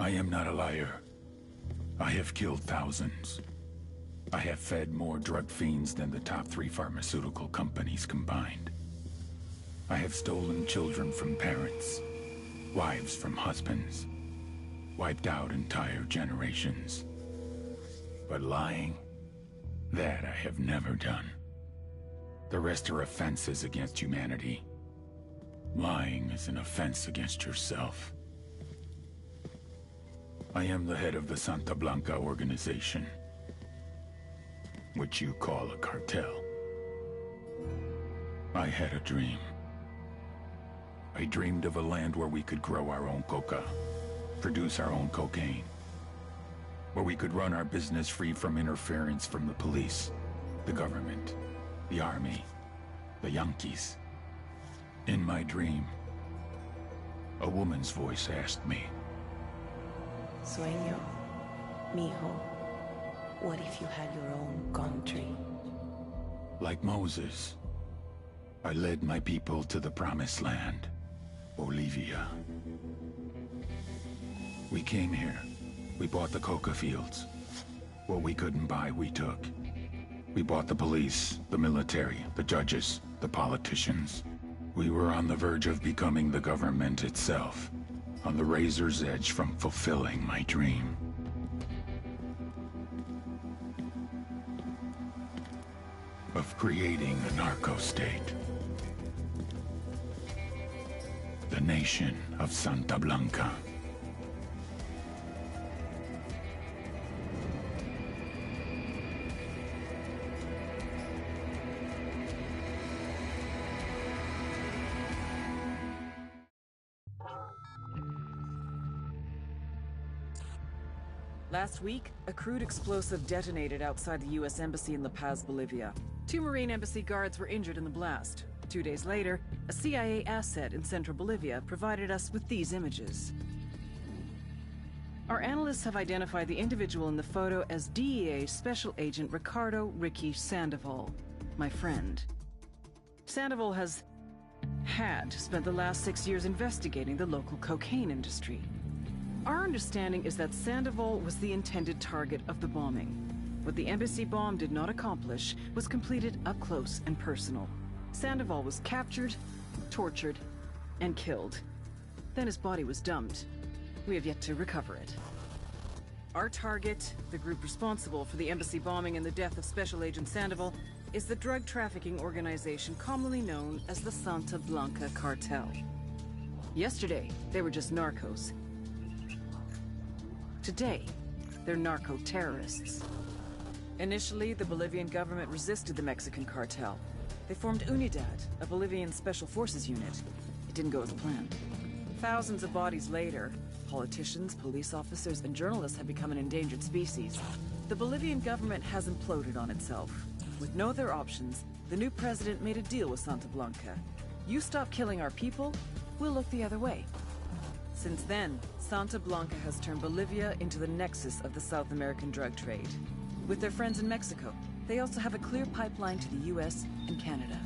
I am not a liar. I have killed thousands. I have fed more drug fiends than the top 3 pharmaceutical companies combined. I have stolen children from parents, wives from husbands, wiped out entire generations. But lying, that I have never done. The rest are offenses against humanity. Lying is an offense against yourself. I am the head of the Santa Blanca organization, which you call a cartel. I had a dream. I dreamed of a land where we could grow our own coca, produce our own cocaine, where we could run our business free from interference from the police, the government, the army, the Yankees. In my dream, a woman's voice asked me, Sueño, mijo, what if you had your own country? like Moses, I led my people to the promised land, Bolivia. We came here. We bought the coca fields. What we couldn't buy, we took. We bought the police, the military, the judges, the politicians. We were on the verge of becoming the government itself, on the razor's edge from fulfilling my dream. Of creating a narco-state. The nation of Santa Blanca. Last week, a crude explosive detonated outside the U.S. Embassy in La Paz, Bolivia. 2 Marine Embassy guards were injured in the blast. 2 days later, a CIA asset in central Bolivia provided us with these images. Our analysts have identified the individual in the photo as DEA Special Agent Ricardo Ricky Sandoval, my friend. Sandoval had spent the last 6 years investigating the local cocaine industry. Our understanding is that Sandoval was the intended target of the bombing. What the embassy bomb did not accomplish was completed up close and personal. Sandoval was captured, tortured, and killed. Then his body was dumped. We have yet to recover it. Our target, the group responsible for the embassy bombing and the death of Special Agent Sandoval, is the drug trafficking organization commonly known as the Santa Blanca Cartel. Yesterday, they were just narcos. Today, they're narco-terrorists. Initially, the Bolivian government resisted the Mexican cartel. They formed UNIDAD, a Bolivian special forces unit. It didn't go as planned. Thousands of bodies later, politicians, police officers, and journalists have become an endangered species. The Bolivian government has imploded on itself. With no other options, the new president made a deal with Santa Blanca. You stop killing our people, we'll look the other way. Since then, Santa Blanca has turned Bolivia into the nexus of the South American drug trade. With their friends in Mexico, they also have a clear pipeline to the US and Canada.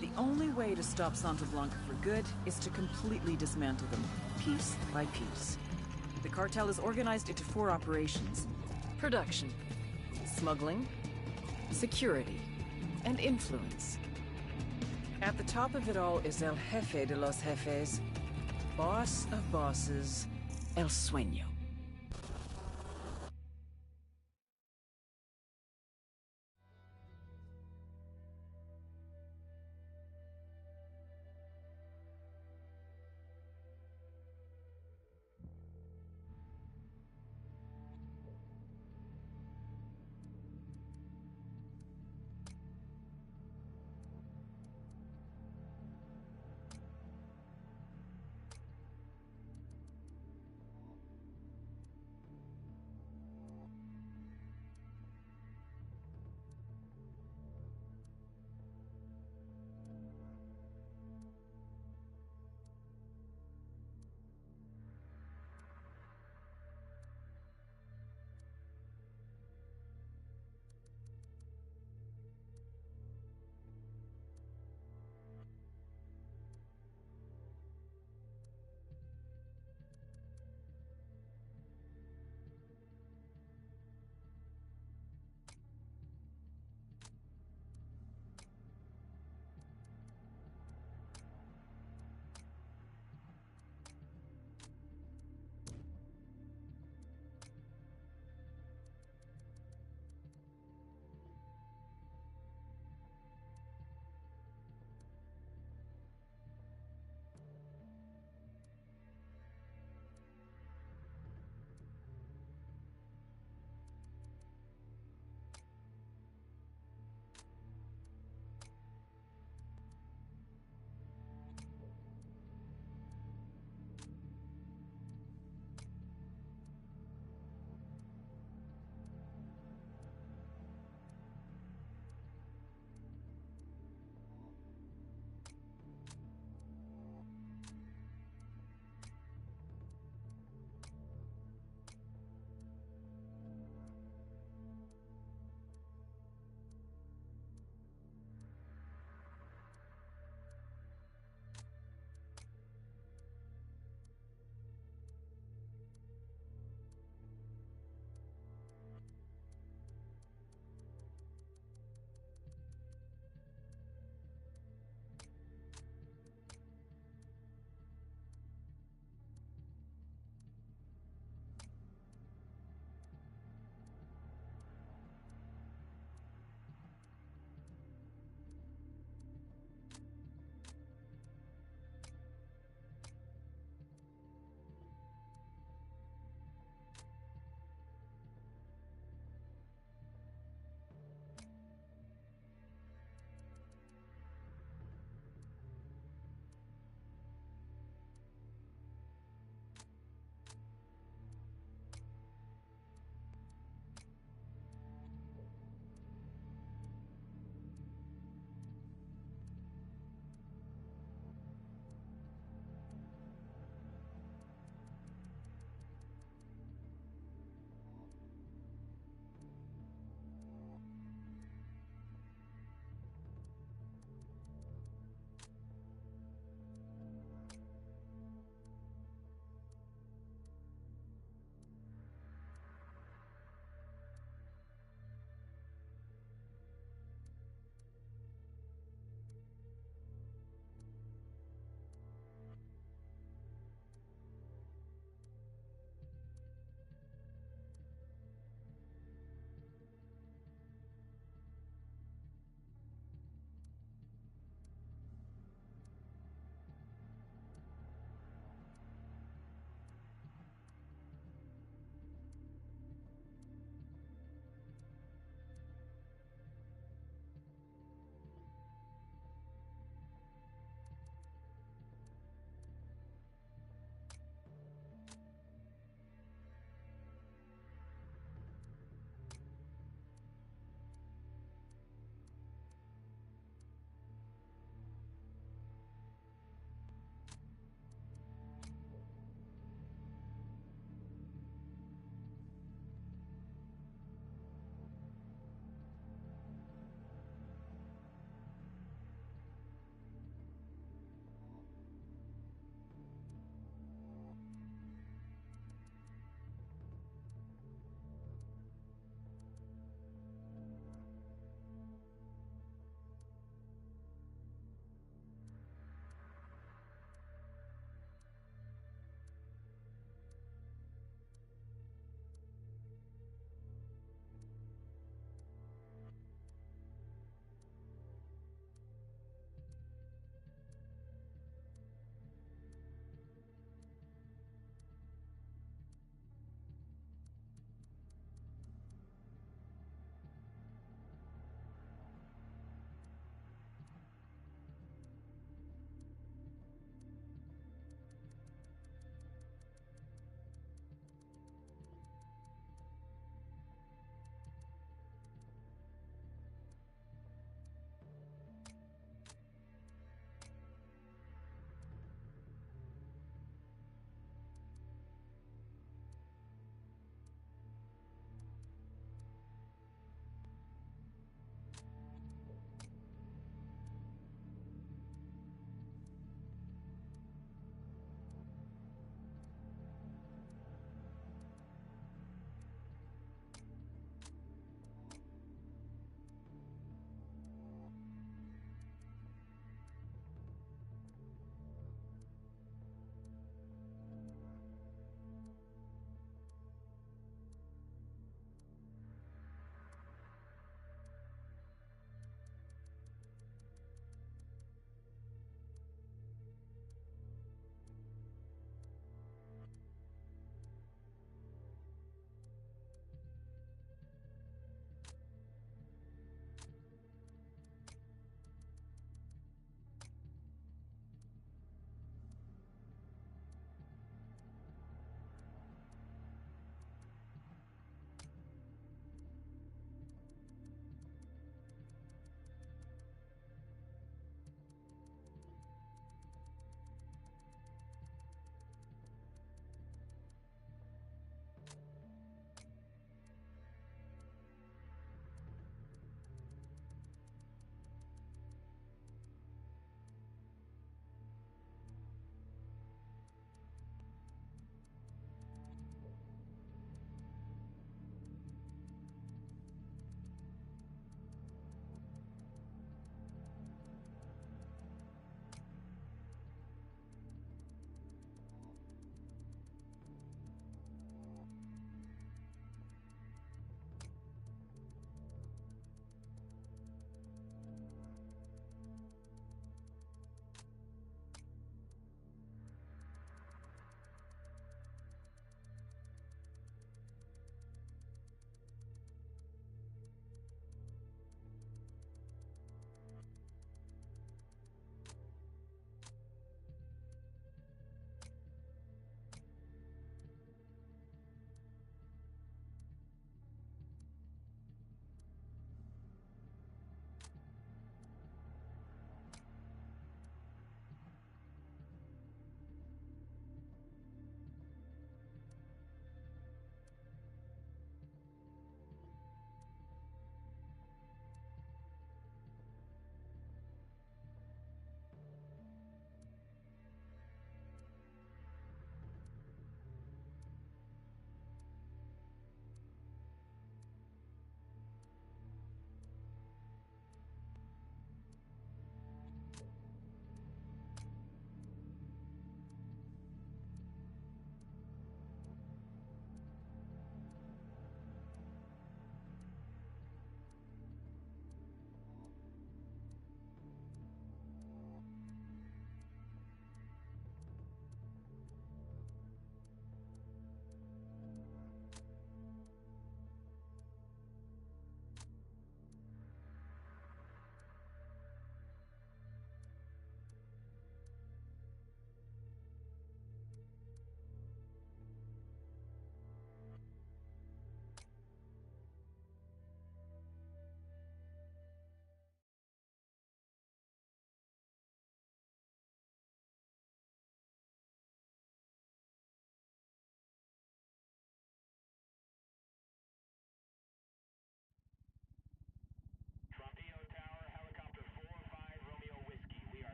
The only way to stop Santa Blanca for good is to completely dismantle them, piece by piece. The cartel is organized into 4 operations: production, smuggling, security, and influence. At the top of it all is El Jefe de los Jefes, boss of bosses, El Sueño.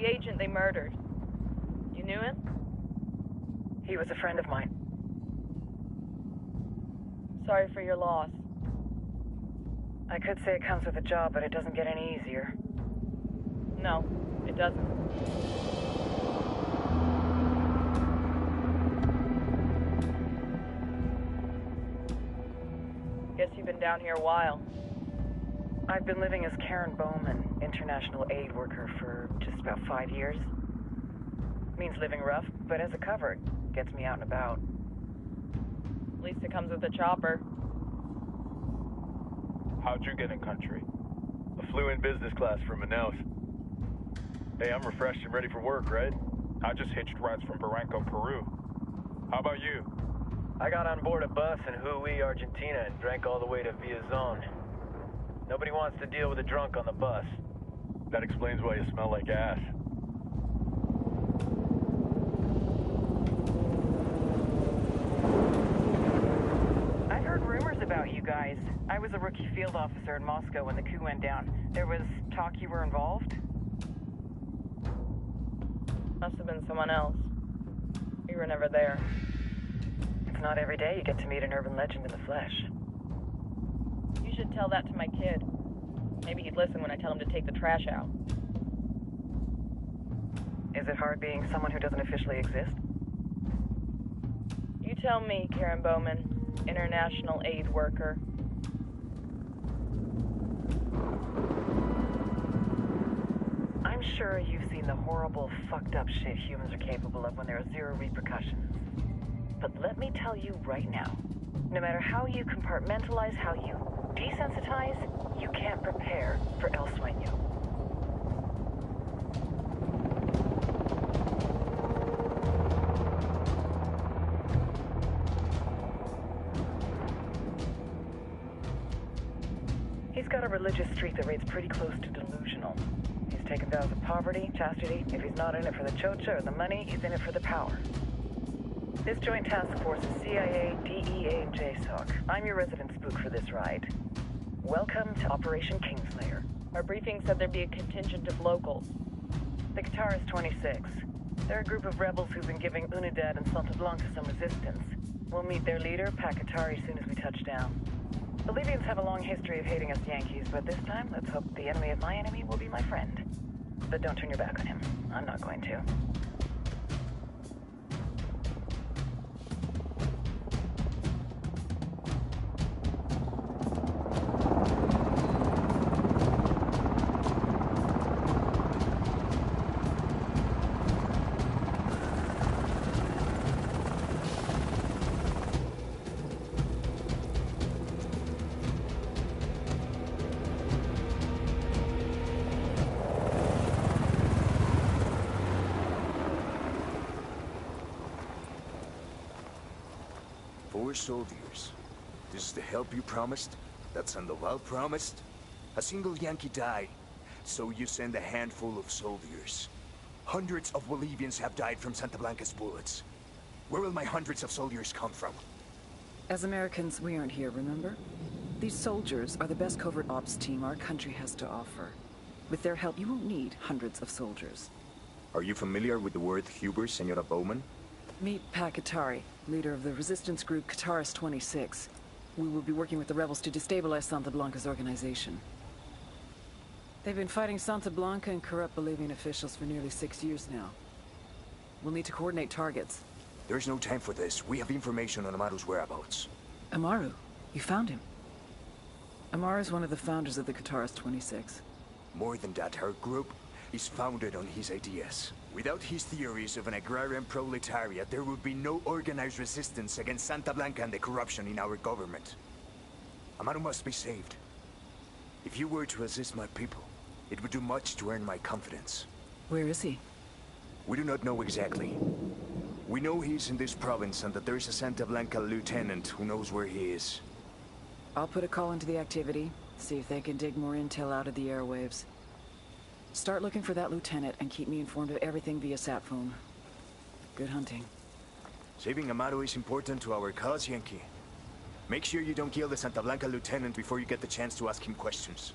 The agent they murdered. You knew him? He was a friend of mine. Sorry for your loss. I could say it comes with a job, but it doesn't get any easier. No, it doesn't. Guess you've been down here a while. I've been living as Karen Bowman, international aid worker, for just about 5 years. Means living rough, but as a cover, it gets me out and about. At least it comes with a chopper. How'd you get in country? I flew in business class from Manaus. Hey, I'm refreshed and ready for work, right? I just hitched rides from Barranco, Peru. How about you? I got on board a bus in Jujuy, Argentina, and drank all the way to Villazon. Nobody wants to deal with a drunk on the bus. That explains why you smell like ass. I've heard rumors about you guys. I was a rookie field officer in Moscow when the coup went down. There was talk you were involved? Must have been someone else. We were never there. It's not every day you get to meet an urban legend in the flesh. You should tell that to my kid. Maybe he'd listen when I tell him to take the trash out. Is it hard being someone who doesn't officially exist? You tell me, Karen Bowman, international aid worker. I'm sure you've seen the horrible, fucked up shit humans are capable of when there are zero repercussions. But let me tell you right now, no matter how you compartmentalize, how you desensitize, you can't prepare for El Sueño. He's got a religious streak that rates pretty close to delusional. He's taken vows of poverty, chastity. If he's not in it for the chocha or the money, he's in it for the power. This joint task force is CIA, DEA, and JSOC. I'm your resident spook for this ride. Welcome to Operation Kingslayer. Our briefing said there'd be a contingent of locals. The Qatar is 26. They're a group of rebels who've been giving Unidad and Santa Blanca some resistance. We'll meet their leader, Pakatari, as soon as we touch down. The Libyans have a long history of hating us Yankees, but this time, let's hope the enemy of my enemy will be my friend. But don't turn your back on him. I'm not going to. Four soldiers. This is the help you promised? That Sandoval promised? A single Yankee died, so you send a handful of soldiers. Hundreds of Bolivians have died from Santa Blanca's bullets. Where will my hundreds of soldiers come from? As Americans, we aren't here, remember? These soldiers are the best covert ops team our country has to offer. With their help, you won't need hundreds of soldiers. Are you familiar with the word Huber, Senora Bowman? Meet Pakatari, leader of the resistance group Qataris 26. We will be working with the rebels to destabilize Santa Blanca's organization. They've been fighting Santa Blanca and corrupt Bolivian officials for nearly 6 years now. We'll need to coordinate targets. There's no time for this. We have information on Amaru's whereabouts. Amaru? You found him? Amaru is one of the founders of the Qataris 26. More than that, her group is founded on his ideas. Without his theories of an agrarian proletariat, there would be no organized resistance against Santa Blanca and the corruption in our government. Amaru must be saved. If you were to assist my people, it would do much to earn my confidence. Where is he? We do not know exactly. We know he's in this province and that there is a Santa Blanca lieutenant who knows where he is. I'll put a call into the activity, see if they can dig more intel out of the airwaves. Start looking for that lieutenant and keep me informed of everything via sat phone. Good hunting. Saving Amaru is important to our cause, Yankee. Make sure you don't kill the Santa Blanca lieutenant before you get the chance to ask him questions.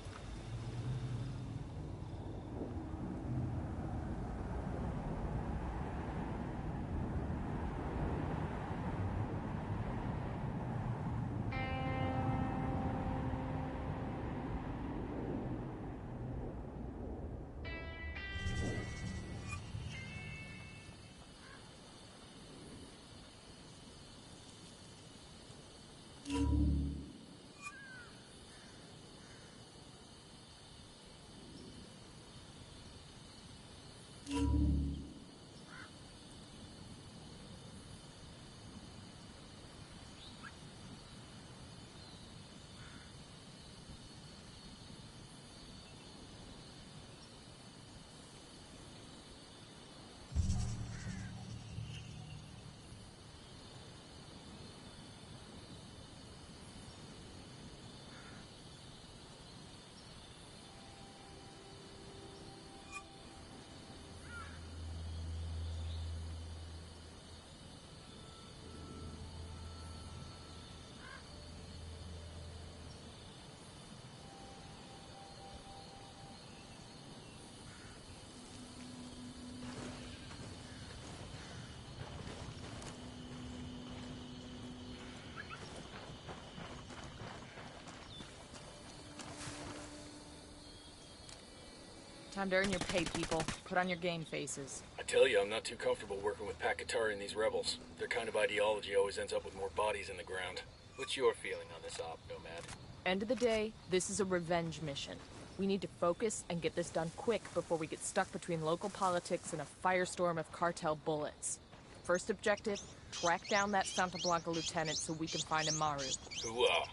Time to earn your pay, people. Put on your game faces. I tell you, I'm not too comfortable working with Pac-Katari and these rebels. Their kind of ideology always ends up with more bodies in the ground. What's your feeling on this op, Nomad? End of the day, this is a revenge mission. We need to focus and get this done quick before we get stuck between local politics and a firestorm of cartel bullets. First objective, track down that Santa Blanca lieutenant so we can find Amaru. Hooah!